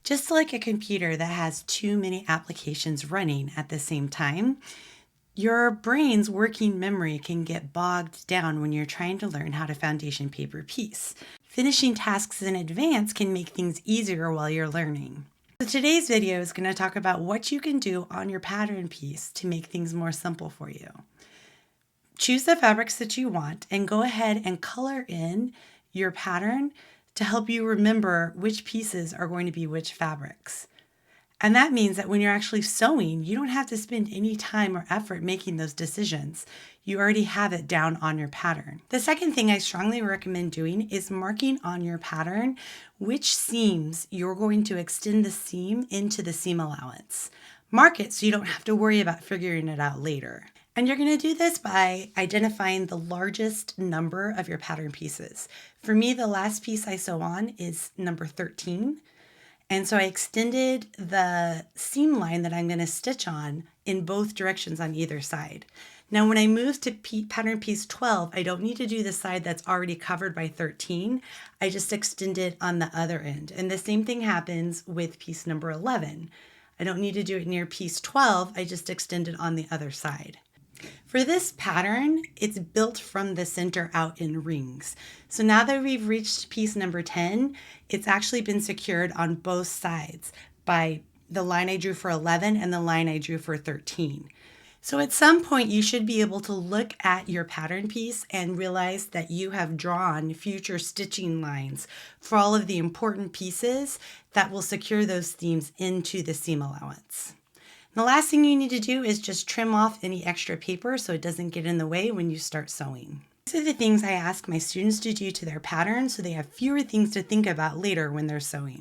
Just like a computer that has too many applications running at the same time, your brain's working memory can get bogged down when you're trying to learn how to foundation paper piece. Finishing tasks in advance can make things easier while you're learning. So today's video is going to talk about what you can do on your pattern piece to make things more simple for you. Choose the fabrics that you want and go ahead and color in your pattern to help you remember which pieces are going to be which fabrics. And that means that when you're actually sewing, you don't have to spend any time or effort making those decisions. You already have it down on your pattern. The second thing I strongly recommend doing is marking on your pattern which seams you're going to extend the seam into the seam allowance. Mark it so you don't have to worry about figuring it out later. And you're going to do this by identifying the largest number of your pattern pieces. For me, the last piece I sew on is number 13. And so I extended the seam line that I'm going to stitch on in both directions on either side. Now, when I move to pattern piece 12, I don't need to do the side that's already covered by 13. I just extend it on the other end. And the same thing happens with piece number 11. I don't need to do it near piece 12. I just extend it on the other side. For this pattern, it's built from the center out in rings. So now that we've reached piece number 10, it's actually been secured on both sides by the line I drew for 11 and the line I drew for 13. So at some point you should be able to look at your pattern piece and realize that you have drawn future stitching lines for all of the important pieces that will secure those seams into the seam allowance. The last thing you need to do is just trim off any extra paper so it doesn't get in the way when you start sewing. These are the things I ask my students to do to their patterns so they have fewer things to think about later when they're sewing.